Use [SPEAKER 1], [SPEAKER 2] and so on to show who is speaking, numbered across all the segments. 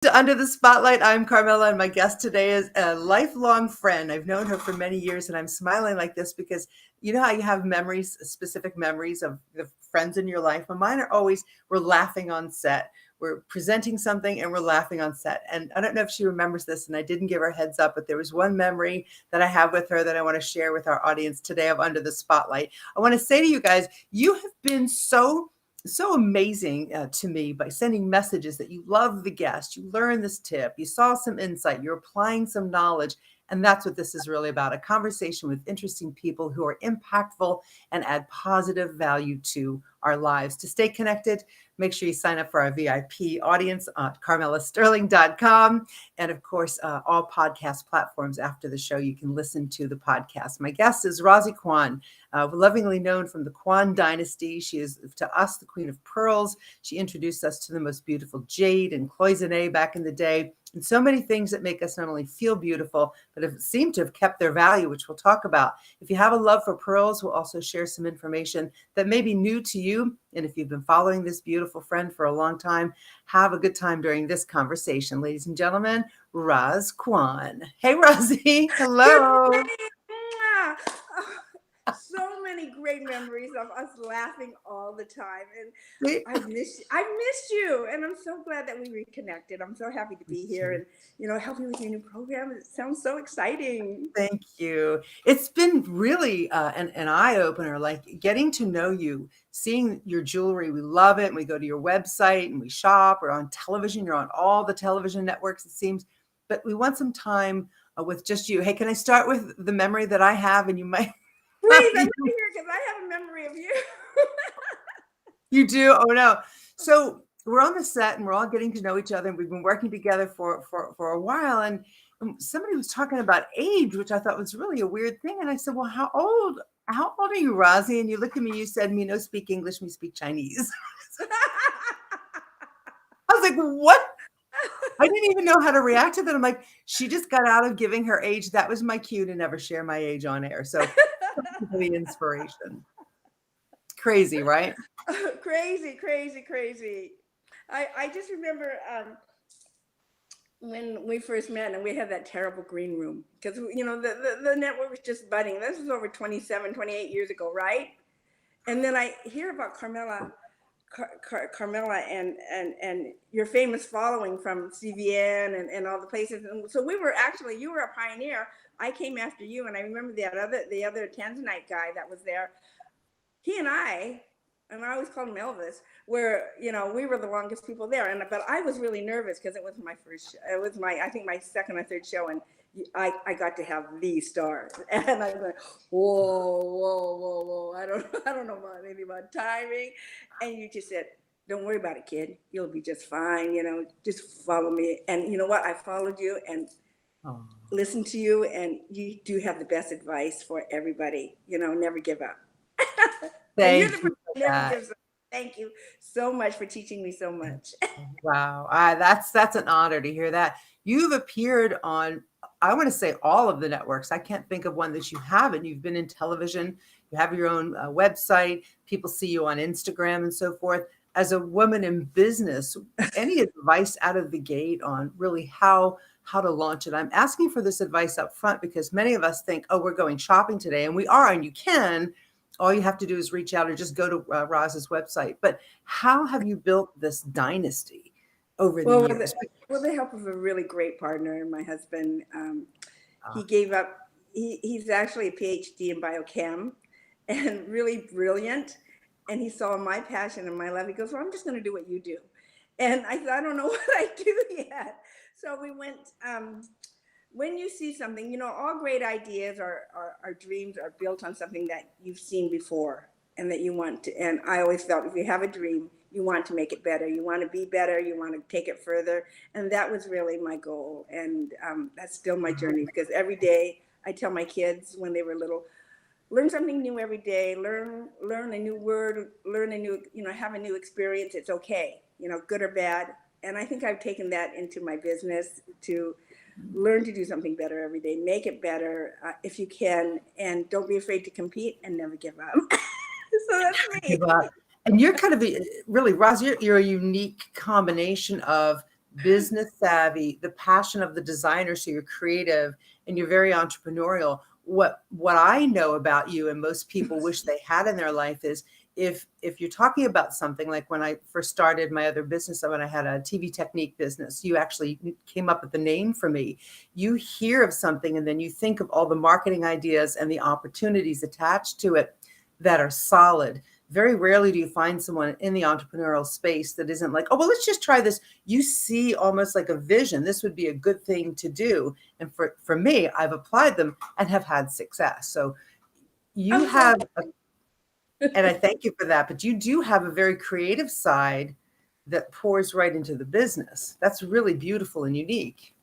[SPEAKER 1] To Under the Spotlight. I'm Carmela, and my guest today is a lifelong friend. I've known her for many years, and I'm smiling like this because you know how you have memories, specific memories of the friends in your life. But mine are always we're laughing on set. We're presenting something and we're laughing on set. And I don't know if she remembers this, and I didn't give her a heads up, but there was one memory that I have with her that I want to share with our audience today of Under the Spotlight. I want to say to you guys, you have been so amazing to me by sending messages that you love the guest, you learned this tip, you saw some insight, you're applying some knowledge. And that's what this is really about, a conversation with interesting people who are impactful and add positive value to our lives. To stay connected, make sure you sign up for our VIP audience at carmelasterling.com. And of course, all podcast platforms after the show, you can listen to the podcast. My guest is Roz Kwan, lovingly known from the Kwan Dynasty. She is, to us, the Queen of Pearls. She introduced us to the most beautiful jade and cloisonne back in the day, and so many things that make us not only feel beautiful, but have seemed to have kept their value, which we'll talk about. If you have a love for pearls, we'll also share some information that may be new to you. And if you've been following this beautiful friend for a long time, have a good time during this conversation. Ladies and gentlemen, Roz Kwan. Hey, Rosie. Hello.
[SPEAKER 2] Mwah. So many great memories of us laughing all the time, and I've missed you, and I'm so glad that we reconnected. I'm so happy to be here, and help you with your new program. It sounds so exciting.
[SPEAKER 1] Thank you. It's been really an eye opener, like getting to know you, seeing your jewelry. We love it. And we go to your website and we shop. We're on television. You're on all the television networks, it seems. But we want some time with just you. Hey, can I start with the memory that I have? And you might.
[SPEAKER 2] Please, I'm right here because I have a memory of you.
[SPEAKER 1] You do? Oh, no. So we're on the set and we're all getting to know each other. And we've been working together for a while. And somebody was talking about age, which I thought was really a weird thing. And I said, well, how old are you, Rosie? And you looked at me, you said, me no speak English, me speak Chinese. I was like, what? I didn't even know how to react to that. I'm like, she just got out of giving her age. That was my cue to never share my age on air. So the inspiration. Crazy, right?
[SPEAKER 2] Crazy. I just remember when we first met and we had that terrible green room because the network was just budding. This was over 28 years ago, right? And then I hear about Carmela and your famous following from CVN and all the places. And so you were a pioneer. I came after you, and I remember the other Tanzanite guy that was there. He and I always called him Elvis, we were the longest people there. But I was really nervous because it was my first show. It was I think my second or third show, and I got to have the star. And I was like, whoa. I don't know anything about timing. And you just said, don't worry about it, kid. You'll be just fine. Just follow me. And you know what? I followed you and listened to you, and you do have the best advice for everybody. Never give up.
[SPEAKER 1] Thank you for that.
[SPEAKER 2] Thank you so much for teaching me so much.
[SPEAKER 1] Wow. That's an honor to hear that. You've appeared on, I want to say, all of the networks. I can't think of one that you haven't. You've been in television. You have your own website. People see you on Instagram and so forth. As a woman in business, any advice out of the gate on really how to launch it? I'm asking for this advice up front because many of us think, oh, we're going shopping today, and we are, and you can. All you have to do is reach out or just go to Roz's website. But how have you built this dynasty over the years?
[SPEAKER 2] With the help of a really great partner, my husband, he gave up. He's actually a PhD in biochem and really brilliant. And he saw my passion and my love. He goes, well, I'm just going to do what you do. And I said, I don't know what I do yet. So we went, when you see something, all great ideas or dreams are built on something that you've seen before and that you want to. And I always felt if you have a dream, you want to make it better. You want to be better. You want to take it further. And that was really my goal. And that's still my journey, because every day I tell my kids when they were little, learn something new every day, learn a new word, learn a new, have a new experience. It's okay, good or bad. And I think I've taken that into my business to learn to do something better every day, make it better if you can, and don't be afraid to compete and never give up. So that's me.
[SPEAKER 1] And you're kind of really, Roz, you're a unique combination of business savvy, the passion of the designer. So you're creative and you're very entrepreneurial. What I know about you, and most people wish they had in their life, is if you're talking about something like when I first started my other business, when I had a TV technique business, you actually came up with the name for me. You hear of something and then you think of all the marketing ideas and the opportunities attached to it that are solid. Very rarely do you find someone in the entrepreneurial space that isn't like, oh, well, let's just try this. You see almost like a vision. This would be a good thing to do. And for me, I've applied them and have had success. So you
[SPEAKER 2] I'm so
[SPEAKER 1] have, and I thank you for that, but you do have a very creative side that pours right into the business. That's really beautiful and unique.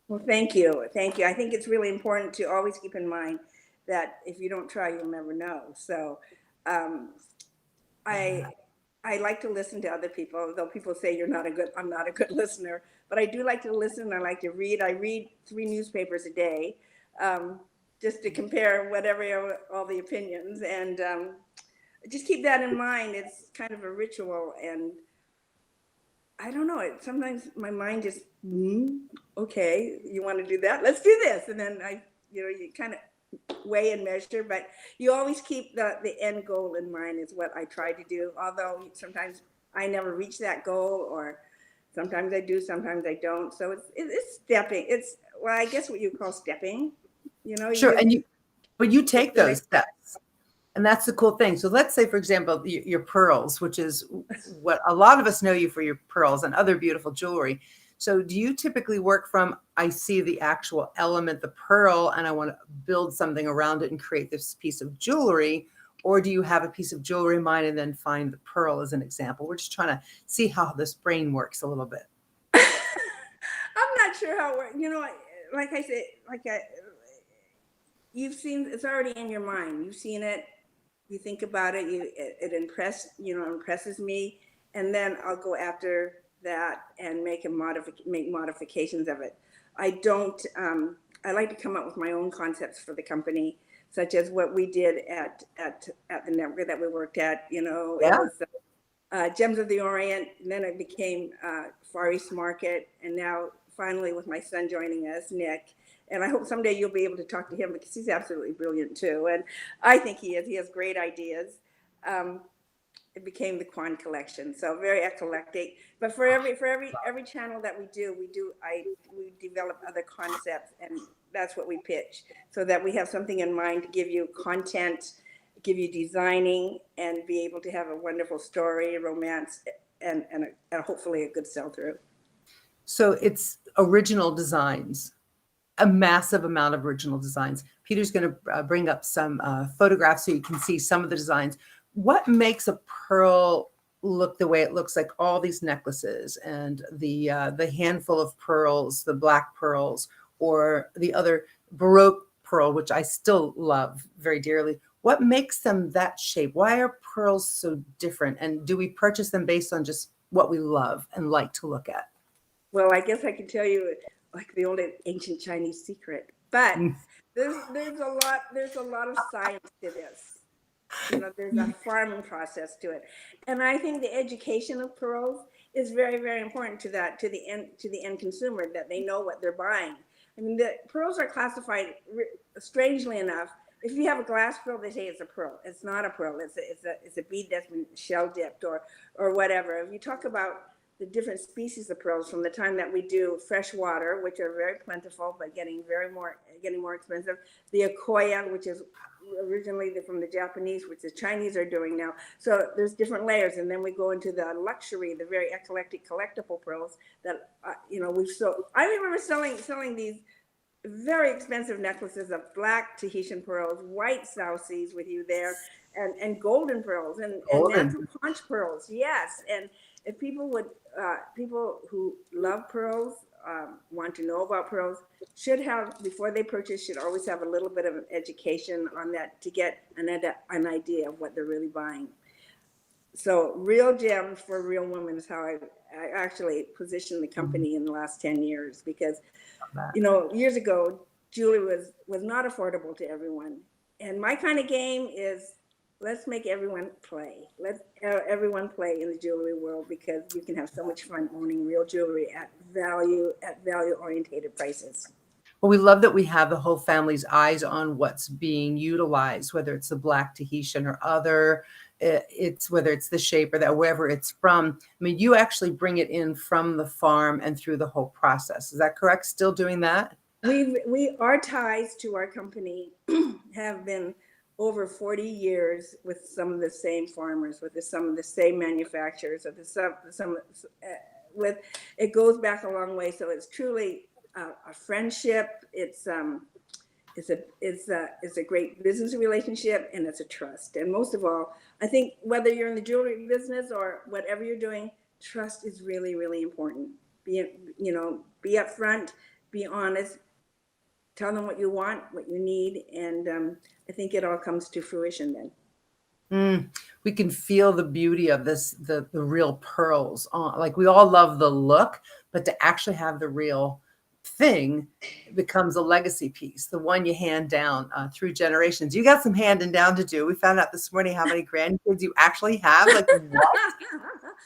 [SPEAKER 2] Well, thank you. Thank you. I think it's really important to always keep in mind that if you don't try, you'll never know. So um, I I like to listen to other people, though people say I'm not a good listener, but I do like to listen. I like to read. I read 3 newspapers a day, um, just to compare whatever, all the opinions. And just keep that in mind. It's kind of a ritual. And I don't know. Sometimes my mind just, okay, you want to do that? Let's do this. And then you kind of weigh and measure, but you always keep the end goal in mind is what I try to do. Although sometimes I never reach that goal, or sometimes I do, sometimes I don't. So it's stepping. Well, I guess what you call stepping. You
[SPEAKER 1] Sure.
[SPEAKER 2] just
[SPEAKER 1] But you
[SPEAKER 2] take
[SPEAKER 1] take
[SPEAKER 2] the
[SPEAKER 1] those
[SPEAKER 2] next.
[SPEAKER 1] steps. And that's the cool thing. So let's say, for example, your pearls, which is what a lot of us know you for, your pearls and other beautiful jewelry. So do you typically work from, I see the actual element, the pearl, and I want to build something around it and create this piece of jewelry? Or do you have a piece of jewelry in mind and then find the pearl as an example? We're just trying to see how this brain works a little bit.
[SPEAKER 2] I'm not sure how it works. Like I said, you've seen, it's already in your mind. You've seen it. You think about it. Impresses me, and then I'll go after that and make modifications of it. I don't. I like to come up with my own concepts for the company, such as what we did at the network that we worked at. It
[SPEAKER 1] Yeah.
[SPEAKER 2] was Gems of the Orient, and then it became Far East Market, and now finally with my son joining us, Nick. And I hope someday you'll be able to talk to him because he's absolutely brilliant too. And I think he is. He has great ideas. Um, it became the Kwan collection, so very eclectic. But for every channel that we develop other concepts, and that's what we pitch, so that we have something in mind to give you content, give you designing, and be able to have a wonderful story, romance, and hopefully a good sell through.
[SPEAKER 1] So it's original designs, a massive amount of original designs. Peter's going to bring up some photographs so you can see some of the designs. What makes a pearl look the way it looks, like all these necklaces and the handful of pearls, the black pearls, or the other Baroque pearl, which I still love very dearly? What makes them that shape? Why are pearls so different? And do we purchase them based on just what we love and like to look at?
[SPEAKER 2] Well, I guess I can tell you like the old ancient Chinese secret, but
[SPEAKER 1] Mm.
[SPEAKER 2] there's a lot of science to this. There's a farming process to it, and I think the education of pearls is very, very important to the end consumer, that they know what they're buying. I mean, the pearls are classified strangely enough. If you have a glass pearl, they say it's a pearl. It's not a pearl. It's a bead that's been shell dipped or whatever. If you talk about the different species of pearls from the time that we do freshwater, which are very plentiful but getting more expensive, the Akoya, which is originally from the Japanese, which the Chinese are doing now. So there's different layers, and then we go into the luxury, the very eclectic collectible pearls that we've sold. I remember selling these very expensive necklaces of black Tahitian pearls, white South Seas with you there, and golden pearls and
[SPEAKER 1] Golden.
[SPEAKER 2] natural conch pearls. Yes, and if people who love pearls, want to know about pearls, should have, before they purchase, should always have a little bit of an education on that to get an idea of what they're really buying. So real gems for real women is how I actually positioned the company in the last 10 years, because years ago, jewelry was not affordable to everyone. And my kind of game is let's make everyone play. Let everyone play in the jewelry world, because you can have so much fun owning real jewelry at value orientated prices.
[SPEAKER 1] Well, we love that we have the whole family's eyes on what's being utilized, whether it's the Black Tahitian or other, it's whether it's the shape or that wherever it's from. I mean, you actually bring it in from the farm and through the whole process. Is that correct? Still doing that?
[SPEAKER 2] Our ties to our company have been over 40 years with some of the same farmers, with some of the same manufacturers, with it goes back a long way. So it's truly a friendship. It's a great business relationship, and it's a trust. And most of all, I think whether you're in the jewelry business or whatever you're doing, trust is really, really important. Be upfront, be honest, tell them what you want, what you need, and I think it all comes to fruition then.
[SPEAKER 1] We can feel the beauty of this, the real pearls. Like, we all love the look, but to actually have the real thing becomes a legacy piece, the one you hand down through generations. You got some handing down to do. We found out this morning how many grandkids you actually have. Like, what?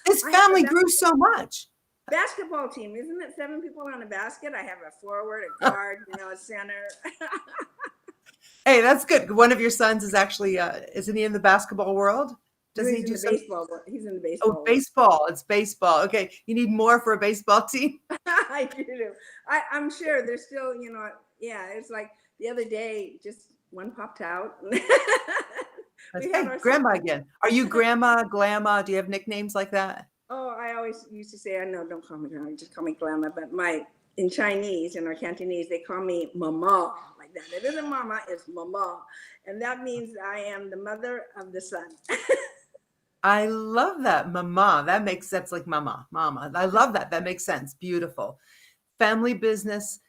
[SPEAKER 1] This family grew so much.
[SPEAKER 2] Basketball team, isn't it 7 people on a basket? I have a forward, a guard, a center.
[SPEAKER 1] Hey, that's good. One of your sons is actually, isn't he in the basketball world?
[SPEAKER 2] Does he do baseball? He's in the baseball.
[SPEAKER 1] Oh, baseball. It's baseball. Okay. You need more for a baseball team?
[SPEAKER 2] I do. I'm sure there's still, yeah, it's like the other day, just one popped out.
[SPEAKER 1] Hey, grandma again. Are you grandma, glamma? Do you have nicknames like that?
[SPEAKER 2] Oh, I always used to say, no, don't call me grandma, just call me glamma. But in Chinese, in our Cantonese, they call me mama, like that. It isn't mama, it's mama. And that means I am the mother of the sun.
[SPEAKER 1] I love that. Mama. That makes sense. Like mama. I love that. That makes sense. Beautiful. Family business.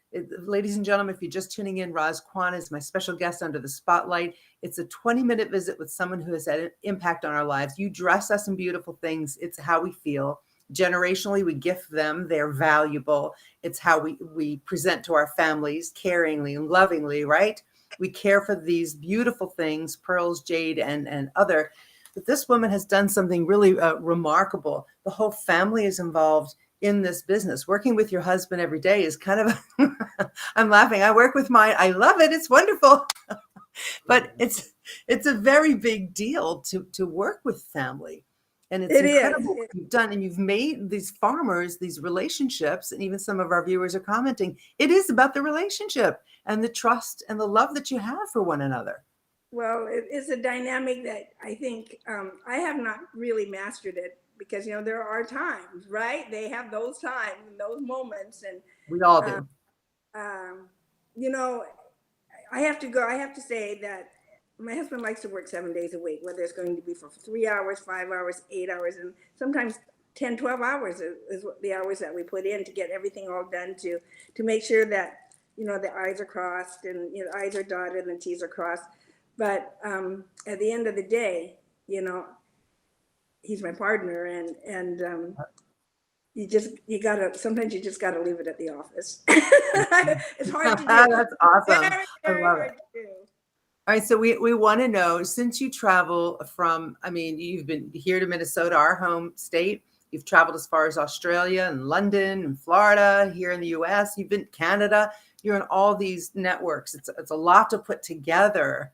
[SPEAKER 1] Ladies and gentlemen, if you're just tuning in, Roz Kwan is my special guest under the spotlight. It's a 20-minute visit with someone who has had an impact on our lives. You dress us in beautiful things. It's how we feel. Generationally, we gift them. They're valuable. It's how we present to our families caringly and lovingly, right? We care for these beautiful things, pearls, jade, and other. But this woman has done something really remarkable. The whole family is involved in this business. Working with your husband every day is kind of, I'm laughing. I work with mine. I love it. It's wonderful. But it's a very big deal to work with family. And it's incredible what you've done. And you've made these farmers, these relationships, and even some of our viewers are commenting, it is about the relationship and the trust and the love that you have for one another.
[SPEAKER 2] Well, it's a dynamic that I think I have not really mastered it, because, there are times, right? They have those times and those moments. And
[SPEAKER 1] we all do.
[SPEAKER 2] I have to say that my husband likes to work 7 days a week, whether it's going to be for 3 hours, 5 hours, 8 hours, and sometimes 10, 12 hours is the hours that we put in to get everything all done, to make sure that, the I's are crossed and, I's are dotted and the T's are crossed. But at the end of the day, he's my partner, and sometimes you just gotta leave it at the office. It's hard to do.
[SPEAKER 1] That's awesome.
[SPEAKER 2] Very, very hard to do.
[SPEAKER 1] All right, so we want to know, since you travel from, you've been here to Minnesota, our home state. You've traveled as far as Australia and London and Florida, here in the US. You've been to Canada. You're in all these networks. It's a lot to put together.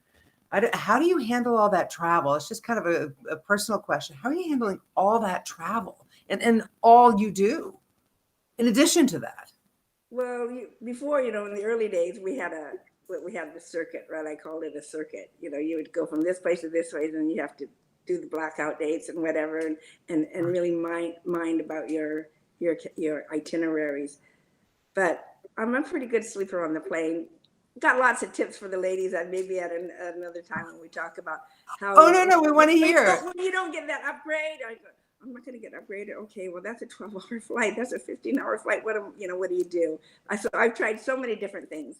[SPEAKER 1] How do you handle all that travel? It's just kind of a personal question. How are you handling all that travel and all you do in addition to that?
[SPEAKER 2] Well, before, in the early days, we had the circuit, right? I called it a circuit. You would go from this place to this place, and you have to do the blackout dates and whatever, and really mind about your itineraries. But I'm a pretty good sleeper on the plane. Got lots of tips for the ladies that maybe at another time when we talk about how.
[SPEAKER 1] Oh, no, we want to hear.
[SPEAKER 2] When you don't get that upgrade, I'm not going to get upgraded. Okay, well, that's a 12-hour flight. That's a 15-hour flight. What do you do? I've tried so many different things.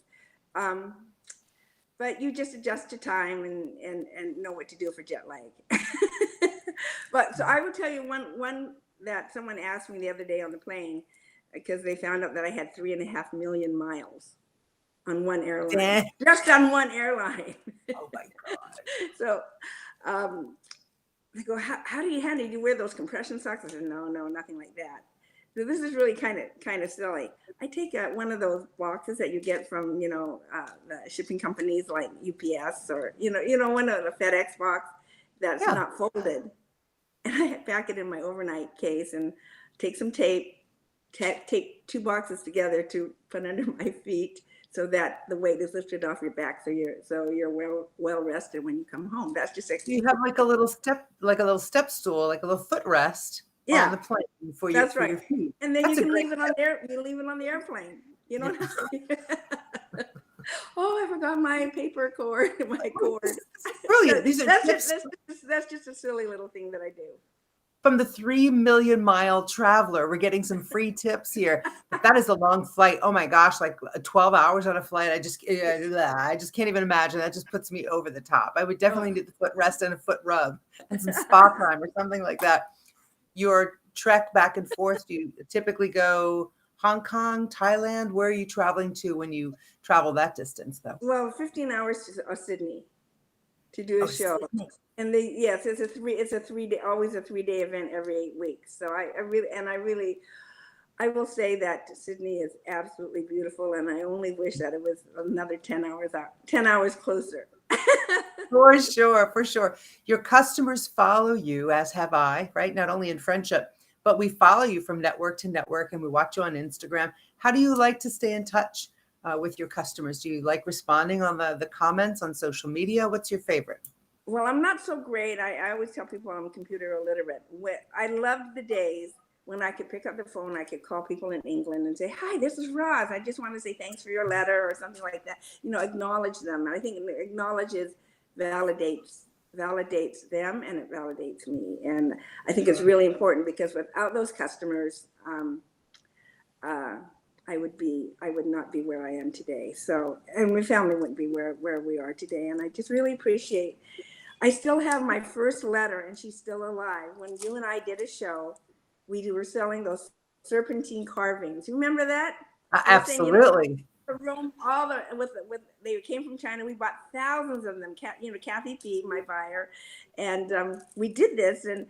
[SPEAKER 2] But you just adjust to time and know what to do for jet lag. But so I will tell you one that someone asked me the other day on the plane, because they found out that I had 3.5 million miles on one airline, just on one airline.
[SPEAKER 1] Oh my God.
[SPEAKER 2] So They go, how do you handle it? You wear those compression socks? I said, no, nothing like that. So this is really kind of silly. I take one of those boxes that you get from, the shipping companies like UPS or, one of the FedEx box that's not folded. And I pack it in my overnight case and take some tape, take 2 boxes together to put under my feet so that the weight is lifted off your back, so you're well rested when you come home. That's just
[SPEAKER 1] You have like a little step stool, like a little footrest on the plane for your feet.
[SPEAKER 2] And then you can leave it on there. You leave it on the airplane. You know. Oh, I forgot my paper cord. My cord.
[SPEAKER 1] Brilliant.
[SPEAKER 2] That's just a silly little thing that I do.
[SPEAKER 1] From the 3 million mile traveler, we're getting some free tips here. But that is a long flight. Oh my gosh, like 12 hours on a flight. I just can't even imagine. That just puts me over the top. I would definitely need the footrest and a foot rub and some spa time or something like that. Your trek back and forth, do you typically go Hong Kong, Thailand? Where are you traveling to when you travel that distance, though?
[SPEAKER 2] Well, 15 hours to Sydney to do a show. Sydney. And it's a 3-day, always a 3-day event every 8 weeks. So I will say that Sydney is absolutely beautiful, and I only wish that it was another 10 hours closer.
[SPEAKER 1] For sure. Your customers follow you, as have I, right? Not only in friendship, but we follow you from network to network, and we watch you on Instagram. How do you like to stay in touch with your customers? Do you like responding on the comments on social media? What's your favorite?
[SPEAKER 2] Well, I'm not so great. I always tell people I'm computer illiterate. I loved the days when I could pick up the phone, I could call people in England and say, hi, this is Roz. I just want to say thanks for your letter or something like that. Acknowledge them. I think validates them, and it validates me. And I think it's really important, because without those customers, I would not be where I am today. So, and my family wouldn't be where we are today. And I just really appreciate, I still have my first letter, and she's still alive. When you and I did a show, we were selling those serpentine carvings. You remember that?
[SPEAKER 1] Absolutely.
[SPEAKER 2] Rome, they came from China. We bought thousands of them. Kathy P, my buyer, and we did this. And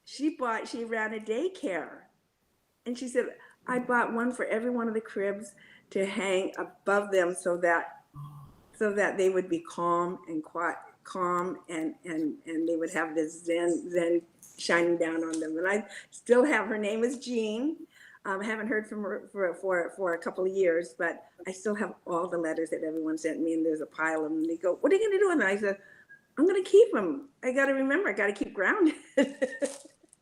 [SPEAKER 2] she ran a daycare, and she said, I bought one for every one of the cribs to hang above them, so that they would be calm and quiet, and they would have this zen shining down on them. And I still have, her name is Jean. I haven't heard from her for a couple of years, but I still have all the letters that everyone sent me, and there's a pile of them. They go, what are you going to do with them? I said, I'm going to keep them. I got to remember, I got to keep grounded.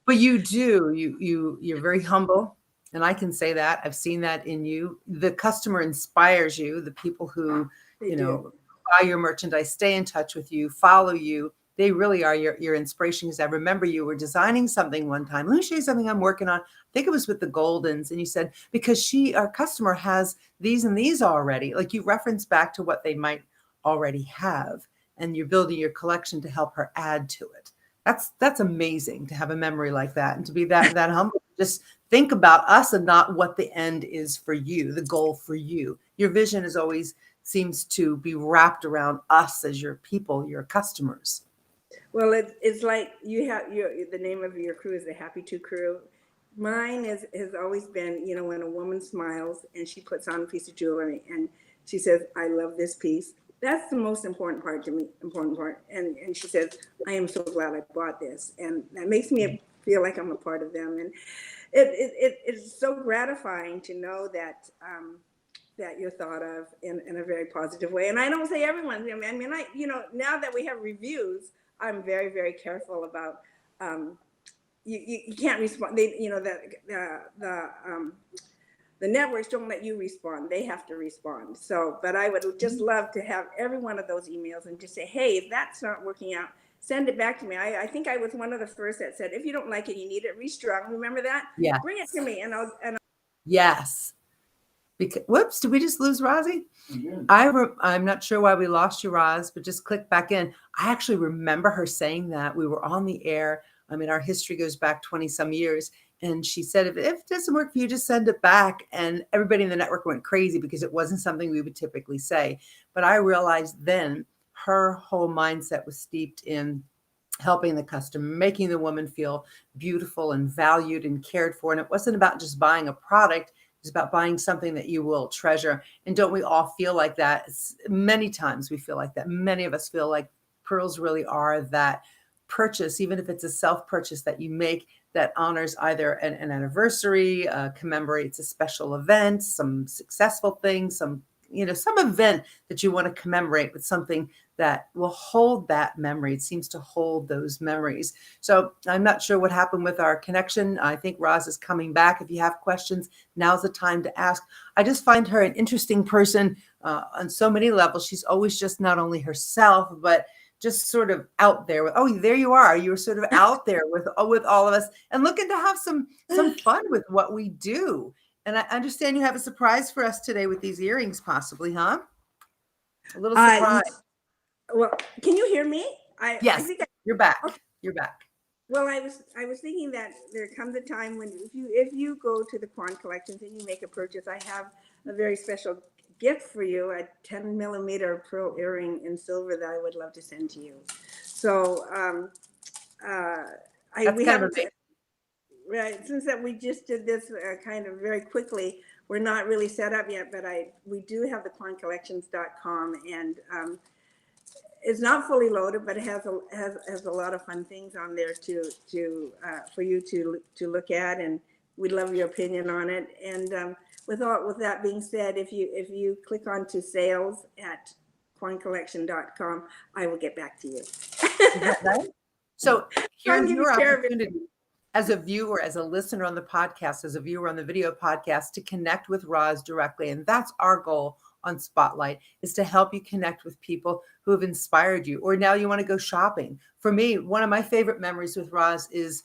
[SPEAKER 1] But you do. You're very humble, and I can say that. I've seen that in you. The customer inspires you. The people who, buy your merchandise, stay in touch with you, follow you. They really are your inspiration. Because I remember you were designing something one time. Let me show you something I'm working on. I think it was with the Goldens. And you said, because our customer has these and these already. Like, you reference back to what they might already have. And you're building your collection to help her add to it. That's amazing to have a memory like that, and to be that humble. Just think about us and not what the end is for you, the goal for you. Your vision is always seems to be wrapped around us as your people, your customers.
[SPEAKER 2] Well, it's like you have the name of your crew is the Happy Two Crew. Mine has always been, when a woman smiles and she puts on a piece of jewelry and she says, I love this piece. That's the most important part to me, And she says, I am so glad I bought this. And that makes me feel like I'm a part of them. And it's so gratifying to know that that you're thought of in a very positive way. And I don't say everyone. I mean, now that we have reviews, I'm very, very careful about you can't respond. The networks don't let you respond. They have to respond. So, but I would just love to have every one of those emails and just say, hey, if that's not working out, send it back to me. I think I was one of the first that said, if you don't like it, you need it restrung. Remember that?
[SPEAKER 1] Yeah.
[SPEAKER 2] Bring it to me, and I'll.
[SPEAKER 1] Yes. Because, whoops, did we just lose Rosie?
[SPEAKER 3] Yeah.
[SPEAKER 1] I'm not sure why we lost you, Roz, but just click back in. I actually remember her saying that. We were on the air. I mean, our history goes back 20 some years. And she said, if it doesn't work for you, just send it back. And everybody in the network went crazy because it wasn't something we would typically say. But I realized then her whole mindset was steeped in helping the customer, making the woman feel beautiful and valued and cared for. And it wasn't about just buying a product, it was about buying something that you will treasure. And don't we all feel like that? Many times we feel like that. Many of us feel like pearls really are that purchase, even if it's a self purchase that you make that honors either an anniversary, commemorates a special event, some successful thing, some event that you want to commemorate with something that will hold that memory. It seems to hold those memories. So I'm not sure what happened with our connection. I think Roz is coming back. If you have questions, now's the time to ask. I just find her an interesting person on so many levels. She's always just not only herself, but just sort of out there with, oh, there you are. You were sort of out there with all of us and looking to have some fun with what we do. And I understand you have a surprise for us today with these earrings, possibly, huh? A little surprise.
[SPEAKER 2] Well, can you hear me?
[SPEAKER 1] Yes,
[SPEAKER 2] I think
[SPEAKER 1] you're back.
[SPEAKER 2] Okay.
[SPEAKER 1] You're back.
[SPEAKER 2] Well, I was thinking that there comes a time when if you go to the Kwan collections and you make a purchase, I have a very special gift for you, a 10mm pearl earring in silver that I would love to send to you. So
[SPEAKER 1] That's
[SPEAKER 2] we
[SPEAKER 1] kind of
[SPEAKER 2] haven't
[SPEAKER 1] amazing.
[SPEAKER 2] right since that we just did this kind of very quickly. We're not really set up yet, but we do have the kwancollections.com, and it's not fully loaded, but it has a lot of fun things on there for you to look at, and we'd love your opinion on it. And with that being said, if you click on to sales at kwancollection.com, I will get back to you.
[SPEAKER 1] Is that right? So here's your opportunity as a viewer, as a listener on the podcast, as a viewer on the video podcast, to connect with Roz directly. And that's our goal on Spotlight, is to help you connect with people who have inspired you, or now you want to go shopping. For me, one of my favorite memories with Roz is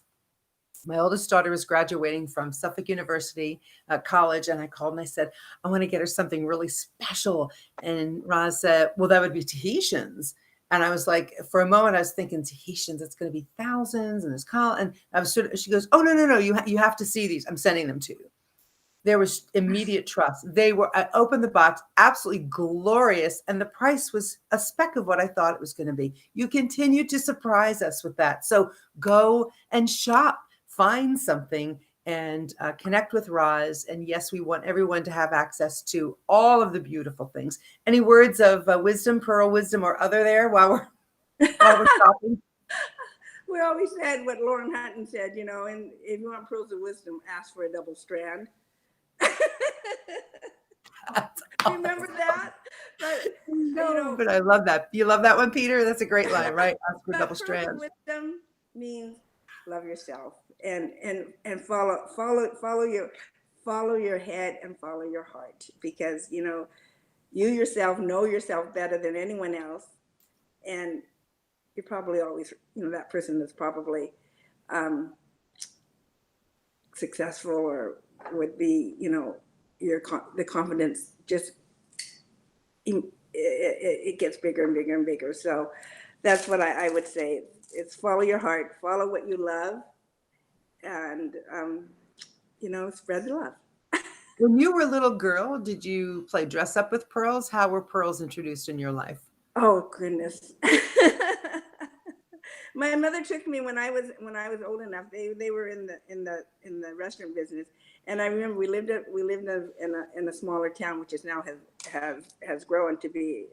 [SPEAKER 1] my oldest daughter was graduating from Suffolk University College, and I called and I said, I want to get her something really special. And Roz said, well, that would be Tahitians. And I was like, for a moment, I was thinking Tahitians, it's going to be thousands, and and I was she goes, oh, no, you have to see these. I'm sending them to you. There was immediate trust. I opened the box, absolutely glorious. And the price was a speck of what I thought it was going to be. You continue to surprise us with that. So go and shop, find something, and connect with Roz. And yes, we want everyone to have access to all of the beautiful things. Any words of wisdom, pearl wisdom, or other there while we're shopping?
[SPEAKER 2] We always said what Lauren Hatton said, and if you want pearls of wisdom, ask for a double strand.
[SPEAKER 1] Awesome.
[SPEAKER 2] Remember that?
[SPEAKER 1] But I love that. You love that one, Peter? That's a great line, right? Ask for double strand.
[SPEAKER 2] Wisdom means love yourself and follow your head and follow your heart, because you yourself know yourself better than anyone else, and you're probably always that person that's probably successful or would be the confidence just it gets bigger and bigger and bigger. So that's what I would say. It's follow your heart, follow what you love, and spread the love.
[SPEAKER 1] When you were a little girl, did you play dress up with pearls? How were pearls introduced in your life?
[SPEAKER 2] Oh goodness. My mother took me when I was old enough. They were in the restaurant business, and I remember we lived in a smaller town, which is now has grown to be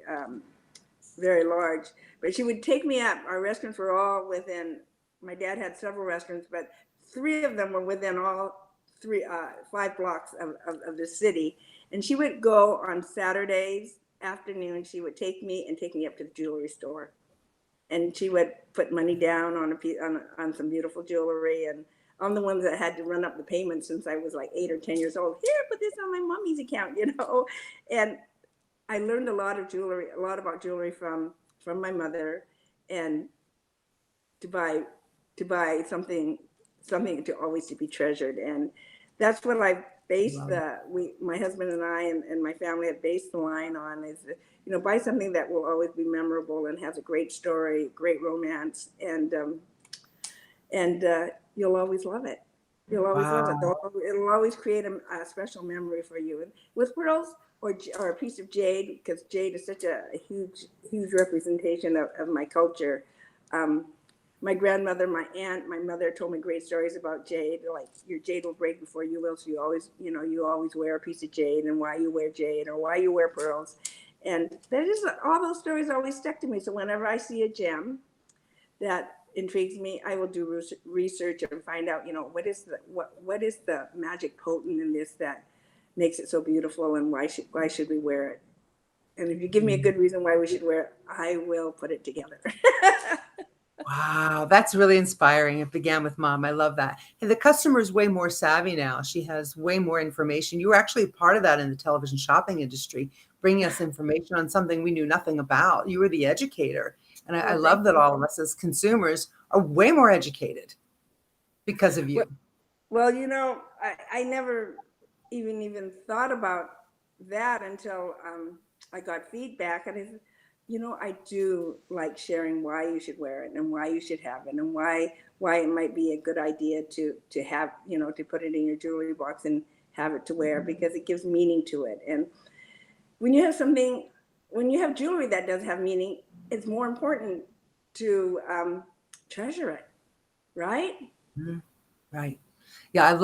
[SPEAKER 2] very large. But she would take me up. Our restaurants were all within. My dad had several restaurants, but 3 of them were within all 5 blocks of the city. And she would go on Saturdays afternoon. She would take me up to the jewelry store. And she would put money down on some beautiful jewelry, and I'm the one that had to run up the payment since I was like 8 or 10 years old. Here, put this on my mommy's account, And I learned a lot about jewelry from my mother, and to buy something to always to be treasured, and that's what I based my husband and I and my family have based the line on is. Buy something that will always be memorable and has a great story, great romance, and you'll always love it. You'll always love it.
[SPEAKER 1] Wow.
[SPEAKER 2] It'll always create a special memory for you. And with pearls or a piece of jade, because jade is such a huge representation of my culture. Um, my grandmother, my aunt, my mother told me great stories about jade. Like your jade will break before you will, so you always wear a piece of jade, and why you wear jade or why you wear pearls. And that is all those stories always stuck to me. So whenever I see a gem that intrigues me, I will do research and find out, what is the magic potent in this that makes it so beautiful, and why should we wear it? And if you give me a good reason why we should wear it, I will put it together.
[SPEAKER 1] Wow, that's really inspiring. It began with mom. I love that. And the customer is way more savvy now. She has way more information. You were actually part of that in the television shopping industry, bringing us information on something we knew nothing about. You were the educator. And I
[SPEAKER 2] Well,
[SPEAKER 1] love
[SPEAKER 2] thank
[SPEAKER 1] that
[SPEAKER 2] you.
[SPEAKER 1] all of us as consumers are way more educated because of
[SPEAKER 2] Well,
[SPEAKER 1] you.
[SPEAKER 2] well, I never even thought about that until I got feedback, and I said, I do like sharing why you should wear it and why you should have it, and why it might be a good idea to have, to put it in your jewelry box and have it to wear, because it gives meaning to it. And when you have something, when you have jewelry that does have meaning, it's more important to treasure it, right?
[SPEAKER 1] Mhm. Right. Yeah,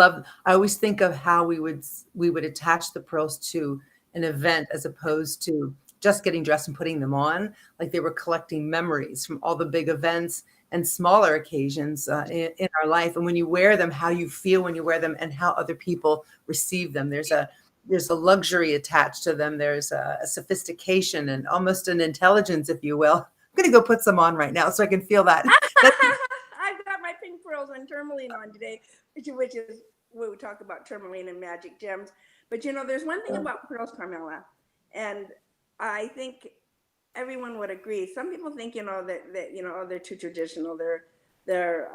[SPEAKER 1] I always think of how we would attach the pearls to an event as opposed to just getting dressed and putting them on. Like they were collecting memories from all the big events and smaller occasions in our life. And when you wear them, how you feel when you wear them and how other people receive them. There's a luxury attached to them. There's a sophistication and almost an intelligence, if you will. I'm going to go put some on right now so I can feel that. That's
[SPEAKER 2] I've got my pink pearls and tourmaline on today, which is where we talk about tourmaline and magic gems. But there's one thing about pearls, Carmela, and I think everyone would agree. Some people think, oh, they're too traditional. They're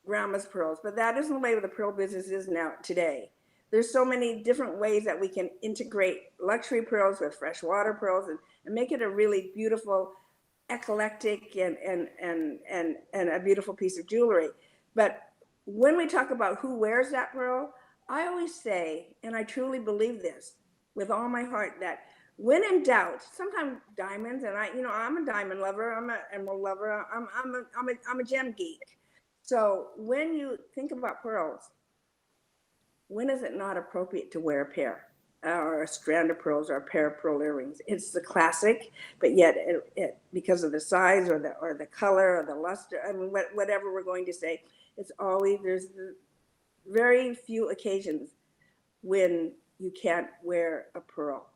[SPEAKER 2] grandma's pearls, but that isn't the way the pearl business is now today. There's so many different ways that we can integrate luxury pearls with freshwater pearls, and make it a really beautiful, eclectic, and a beautiful piece of jewelry. But when we talk about who wears that pearl, I always say, and I truly believe this with all my heart, that when in doubt, sometimes diamonds, and I'm a diamond lover, I'm an emerald lover, I'm a gem geek. So when you think about pearls, when is it not appropriate to wear a pair or a strand of pearls or a pair of pearl earrings? It's the classic, but yet because of the size or the color or the luster, I mean, whatever we're going to say, there's very few occasions when you can't wear a pearl,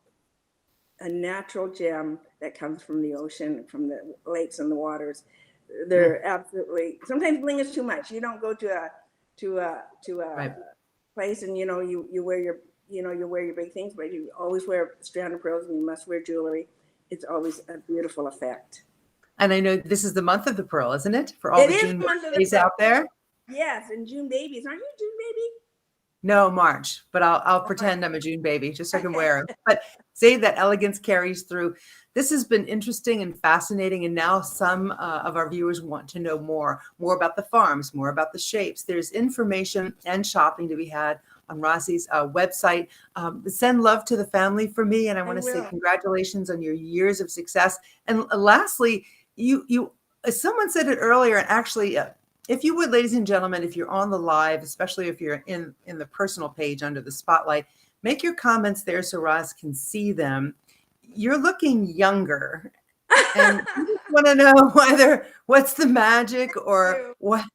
[SPEAKER 2] a natural gem that comes from the ocean, from the lakes and the waters.
[SPEAKER 1] mm,
[SPEAKER 2] They're absolutely, sometimes bling is too much. You don't go to a
[SPEAKER 1] right.
[SPEAKER 2] place, and you wear your big things, but you always wear a strand of pearls, and you must wear jewelry. It's always a beautiful effect.
[SPEAKER 1] And I know this is the month of the pearl, isn't it? For all
[SPEAKER 2] It
[SPEAKER 1] the
[SPEAKER 2] is
[SPEAKER 1] June
[SPEAKER 2] the month of the
[SPEAKER 1] days
[SPEAKER 2] pearl.
[SPEAKER 1] out there.
[SPEAKER 2] Yes, and June babies. Aren't you a June baby?
[SPEAKER 1] No, March, but I'll
[SPEAKER 2] Oh, my.
[SPEAKER 1] pretend I'm a June baby just so I can wear it. But say that elegance carries through. This has been interesting and fascinating, and now some of our viewers want to know more about the farms, more about the shapes. There's information and shopping to be had on Rossi's website. Send love to the family for me, and I
[SPEAKER 2] I
[SPEAKER 1] want to say
[SPEAKER 2] will.
[SPEAKER 1] congratulations on your years of success. And lastly, you someone said it earlier, and actually. If you would, ladies and gentlemen, if you're on the live, especially if you're in the personal page under the spotlight, make your comments there so Roz can see them. You're looking younger, and we just want to know what's the magic or
[SPEAKER 2] You.
[SPEAKER 1] what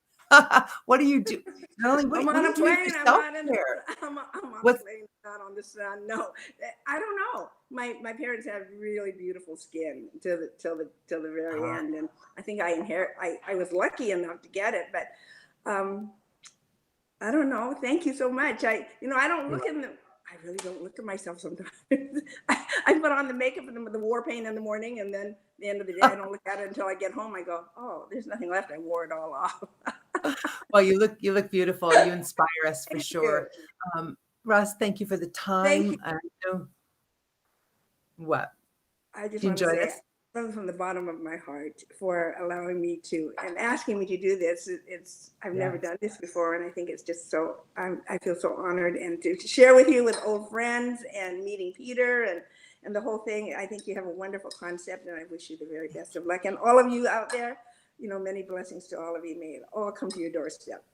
[SPEAKER 1] what do you do? Not only
[SPEAKER 2] I'm
[SPEAKER 1] what
[SPEAKER 2] on
[SPEAKER 1] do
[SPEAKER 2] a
[SPEAKER 1] you do with
[SPEAKER 2] plane.
[SPEAKER 1] your
[SPEAKER 2] I'm
[SPEAKER 1] self
[SPEAKER 2] not in.
[SPEAKER 1] care?
[SPEAKER 2] I'm on a
[SPEAKER 1] What's
[SPEAKER 2] plane, not on the sun. No, I don't know. My parents have really beautiful skin till the very end, and I think I was lucky enough to get it, but um, I don't know. Thank you so much. I don't look in the. I really don't look at myself sometimes. I put on the makeup and the war paint in the morning, and then at the end of the day, I don't look at it until I get home. I go, oh, there's nothing left. I wore it all off.
[SPEAKER 1] well, you look beautiful. You inspire us for
[SPEAKER 2] Thank you.
[SPEAKER 1] sure. Roz, thank you for the
[SPEAKER 2] Thank
[SPEAKER 1] time.
[SPEAKER 2] you.
[SPEAKER 1] I know what
[SPEAKER 2] I just
[SPEAKER 1] you
[SPEAKER 2] want to
[SPEAKER 1] enjoyed
[SPEAKER 2] say
[SPEAKER 1] us.
[SPEAKER 2] from the bottom of my heart for allowing me to and asking me to do this. I've never done this before, and I think it's just so I feel so honored, and to share with you with old friends and meeting Peter and the whole thing. I think you have a wonderful concept, and I wish you the very best of luck. And all of you out there, many blessings to all of you. May it all come to your doorstep.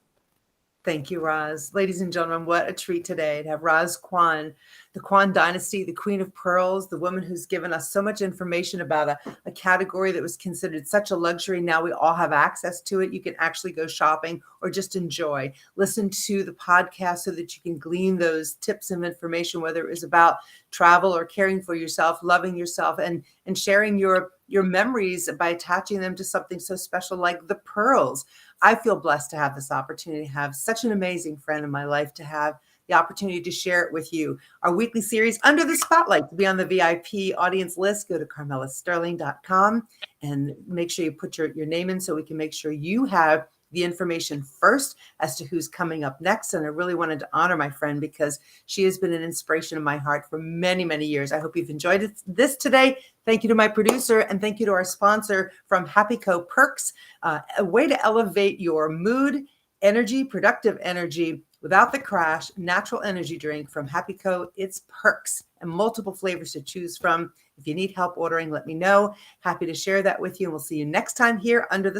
[SPEAKER 1] Thank you, Roz. Ladies and gentlemen, what a treat today to have Roz Kwan, the Kwan Dynasty, the Queen of Pearls, the woman who's given us so much information about a category that was considered such a luxury. Now we all have access to it. You can actually go shopping or just enjoy. Listen to the podcast so that you can glean those tips of information, whether it was about travel or caring for yourself, loving yourself, and sharing your memories by attaching them to something so special like the pearls. I feel blessed to have this opportunity, to have such an amazing friend in my life, to have the opportunity to share it with you. Our weekly series, Under the Spotlight, to be on the VIP audience list, go to carmelasterling.com and make sure you put your name in so we can make sure you have the information first as to who's coming up next. And I really wanted to honor my friend because she has been an inspiration in my heart for many, many years. I hope you've enjoyed this today. Thank you to my producer, and thank you to our sponsor from Happy Co Perks, a way to elevate your mood, energy, productive energy without the crash. Natural energy drink from Happy Co. It's Perks and multiple flavors to choose from. If you need help ordering, let me know. Happy to share that with you. And we'll see you next time here under the